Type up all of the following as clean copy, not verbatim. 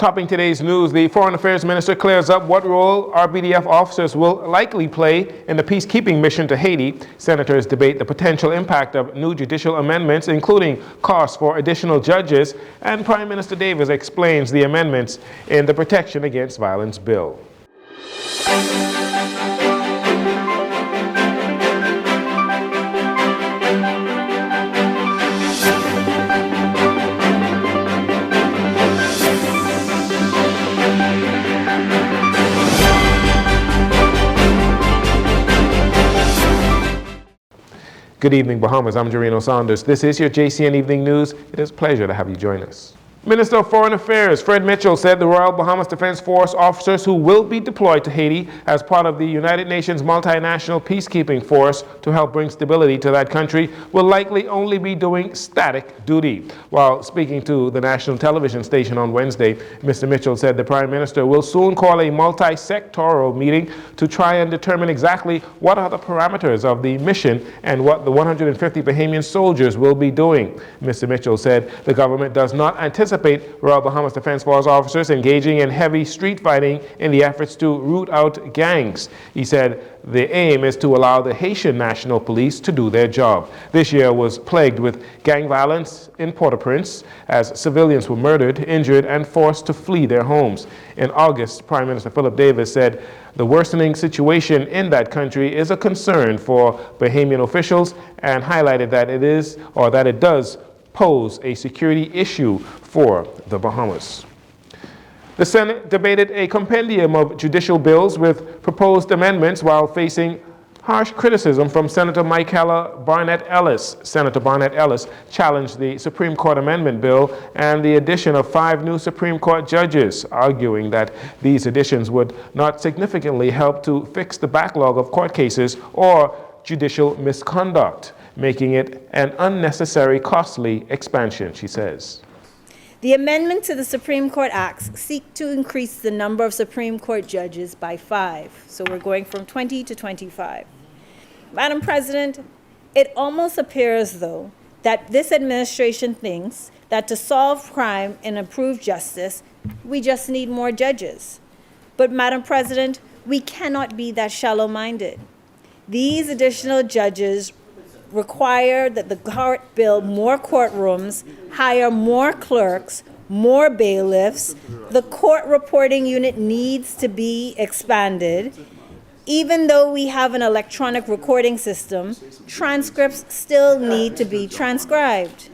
Topping today's news, the Foreign Affairs Minister clears up what role RBDF officers will likely play in the peacekeeping mission to Haiti. Senators debate the potential impact of new judicial amendments, including costs for additional judges, and Prime Minister Davis explains the amendments in the Protection Against Violence bill. Good evening, Bahamas. I'm Jarino Saunders. This is your JCN Evening News. It is a pleasure to have you join us. Minister of Foreign Affairs Fred Mitchell said the Royal Bahamas Defense Force officers who will be deployed to Haiti as part of the United Nations multinational peacekeeping force to help bring stability to that country will likely only be doing static duty. While speaking to the national television station on Wednesday, Mr. Mitchell said the Prime Minister will soon call a multi-sectoral meeting to try and determine exactly what are the parameters of the mission and what the 150 Bahamian soldiers will be doing. Mr. Mitchell said the government does not anticipate Royal Bahamas Defense Force officers engaging in heavy street fighting in the efforts to root out gangs. He said the aim is to allow the Haitian National Police to do their job. This year was plagued with gang violence in Port-au-Prince as civilians were murdered, injured, and forced to flee their homes. In August, Prime Minister Philip Davis said the worsening situation in that country is a concern for Bahamian officials and highlighted that it does pose a security issue for the Bahamas. The Senate debated a compendium of judicial bills with proposed amendments while facing harsh criticism from Senator Michaela Barnett Ellis. Senator Barnett Ellis challenged the Supreme Court amendment bill and the addition of 5 new Supreme Court judges, arguing that these additions would not significantly help to fix the backlog of court cases or judicial misconduct, making it an unnecessary, costly expansion, she says. The amendment to the Supreme Court Acts seek to increase the number of Supreme Court judges by 5. So we're going from 20 to 25. Madam President, it almost appears, though, that this administration thinks that to solve crime and improve justice, we just need more judges. But Madam President, we cannot be that shallow-minded. These additional judges require that the court build more courtrooms, hire more clerks, more bailiffs. The court reporting unit needs to be expanded. Even though we have an electronic recording system, transcripts still need to be transcribed.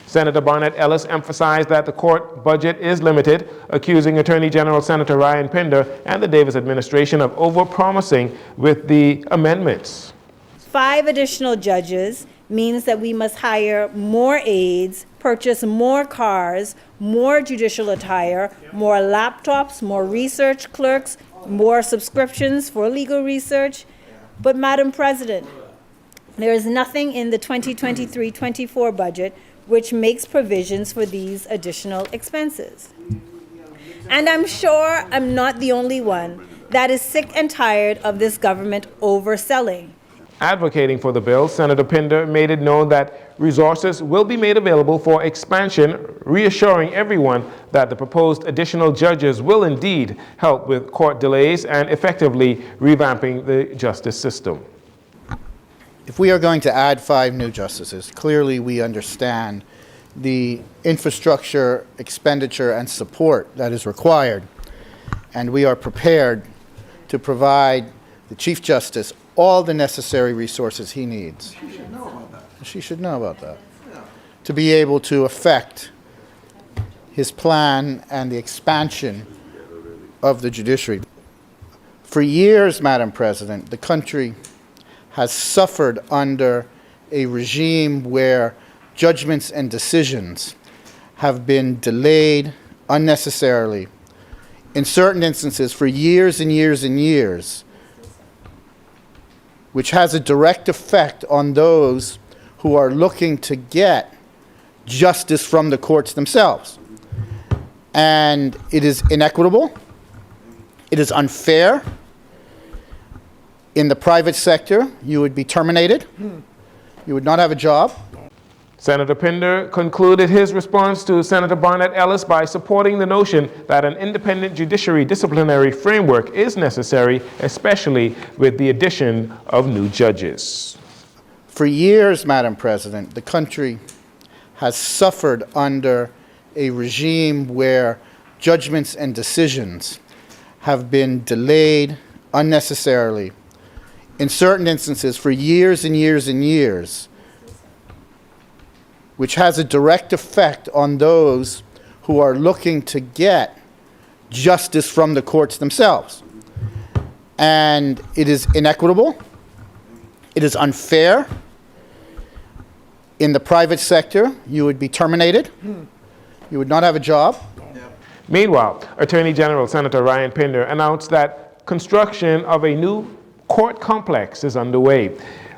Senator Barnett Ellis emphasized that the court budget is limited, accusing Attorney General Senator Ryan Pinder and the Davis administration of overpromising with the amendments. 5 additional judges means that we must hire more aides, purchase more cars, more judicial attire, more laptops, more research clerks, more subscriptions for legal research. But Madam President, there is nothing in the 2023-24 budget which makes provisions for these additional expenses. And I'm sure I'm not the only one that is sick and tired of this government overselling. Advocating for the bill, Senator Pinder made it known that resources will be made available for expansion, reassuring everyone that the proposed additional judges will indeed help with court delays and effectively revamping the justice system. If we are going to add 5 new justices, clearly we understand the infrastructure, expenditure, and support that is required, and we are prepared to provide the Chief Justice all the necessary resources he needs. She should know about that. She should know about that. Yeah. To be able to effect his plan and the expansion of the judiciary. For years, Madam President, the country has suffered under a regime where judgments and decisions have been delayed unnecessarily. In certain instances, for years and years and years, which has a direct effect on those who are looking to get justice from the courts themselves. And it is inequitable, it is unfair. In the private sector, you would be terminated, you would not have a job. Senator Pinder concluded his response to Senator Barnett Ellis by supporting the notion that an independent judiciary disciplinary framework is necessary, especially with the addition of new judges. For years, Madam President, the country has suffered under a regime where judgments and decisions have been delayed unnecessarily. In certain instances, for years and years and years, which has a direct effect on those who are looking to get justice from the courts themselves. And it is inequitable, it is unfair. In the private sector, you would be terminated, you would not have a job. Meanwhile, Attorney General Senator Ryan Pinder announced that construction of a new court complex is underway,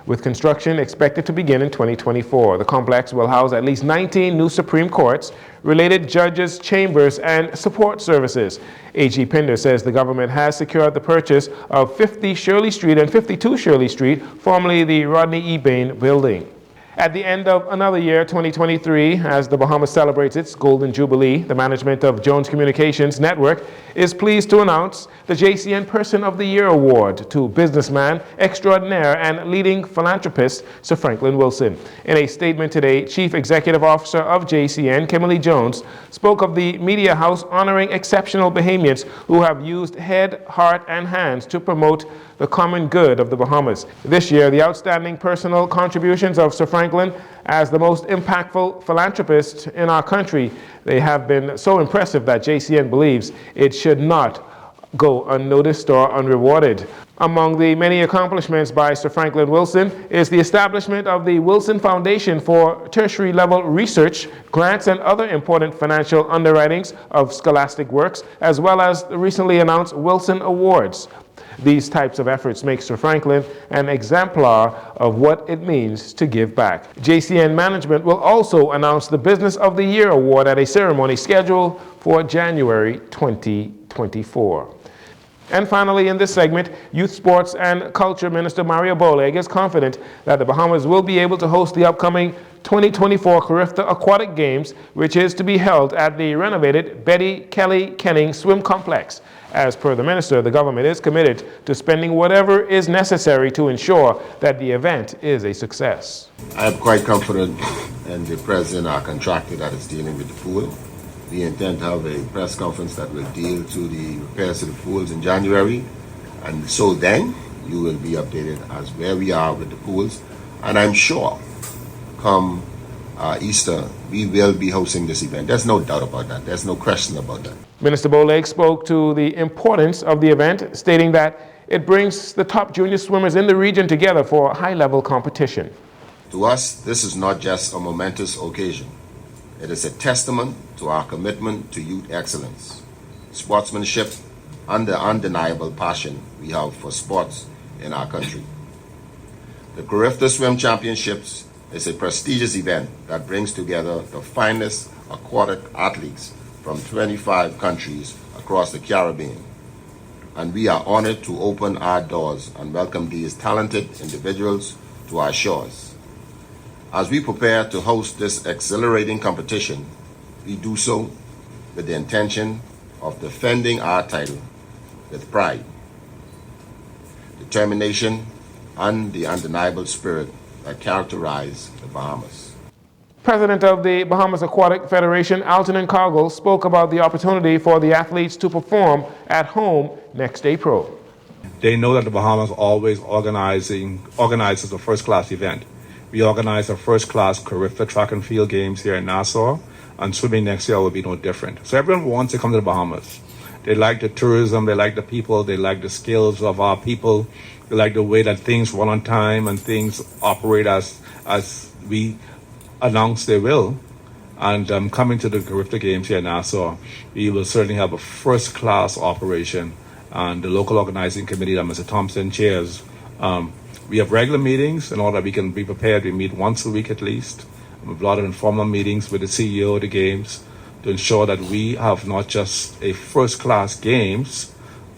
with construction expected to begin in 2024. The complex will house at least 19 new Supreme Courts, related judges' chambers, and support services. AG Pinder says the government has secured the purchase of 50 Shirley Street and 52 Shirley Street, formerly the Rodney E. Bain building. At the end of another year, 2023, as the Bahamas celebrates its Golden Jubilee, the management of Jones Communications Network is pleased to announce the JCN Person of the Year Award to businessman extraordinaire and leading philanthropist Sir Franklin Wilson. In a statement today, Chief Executive Officer of JCN, Kimberly Jones, spoke of the media house honoring exceptional Bahamians who have used head, heart, and hands to promote the common good of the Bahamas. This year, the outstanding personal contributions of Sir Franklin as the most impactful philanthropist in our country, they have been so impressive that JCN believes it should not go unnoticed or unrewarded. Among the many accomplishments by Sir Franklin Wilson is the establishment of the Wilson Foundation for tertiary level research, grants, and other important financial underwritings of scholastic works, as well as the recently announced Wilson Awards. These types of efforts make Sir Franklin an exemplar of what it means to give back. JCN management will also announce the Business of the Year Award at a ceremony scheduled for January 2024. And finally, in this segment, Youth Sports and Culture Minister Mario Boleg is confident that the Bahamas will be able to host the upcoming 2024 Carifta Aquatic Games, which is to be held at the renovated Betty Kelly Kenning Swim Complex. As per the minister, the government is committed to spending whatever is necessary to ensure that the event is a success. I am quite confident in the president, our contractor that is dealing with the pool. We intend to have a press conference that will deal to the repairs to the pools in January. And so then you will be updated as where we are with the pools. And I'm sure come Easter, we will be hosting this event. There's no doubt about that. There's no question about that. Minister Boleg spoke to the importance of the event, stating that it brings the top junior swimmers in the region together for high-level competition. To us, this is not just a momentous occasion. It is a testament to our commitment to youth excellence, sportsmanship, and the undeniable passion we have for sports in our country. The Carifta Swim Championships is a prestigious event that brings together the finest aquatic athletes from 25 countries across the Caribbean. And we are honored to open our doors and welcome these talented individuals to our shores. As we prepare to host this exhilarating competition, we do so with the intention of defending our title with pride, determination, and the undeniable spirit that characterize the Bahamas. President of the Bahamas Aquatic Federation, Alton Coggle, spoke about the opportunity for the athletes to perform at home next April. They know that the Bahamas always organizes a first-class event. We organize a first-class Carifta track and field games here in Nassau, and swimming next year will be no different. So everyone wants to come to the Bahamas. They like the tourism, they like the people, they like the skills of our people, they like the way that things run on time and things operate as we announce they will. And coming to the Carifta Games here in Nassau, we will certainly have a first-class operation. And the local organizing committee that Mr. Thompson chairs, we have regular meetings in order that we can be prepared. We meet once a week at least. We have a lot of informal meetings with the CEO of the games to ensure that we have not just a first-class games,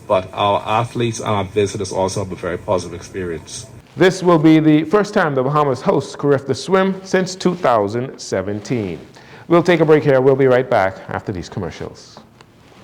but our athletes and our visitors also have a very positive experience. This will be the first time the Bahamas hosts Carifta Swim since 2017. We'll take a break here. We'll be right back after these commercials.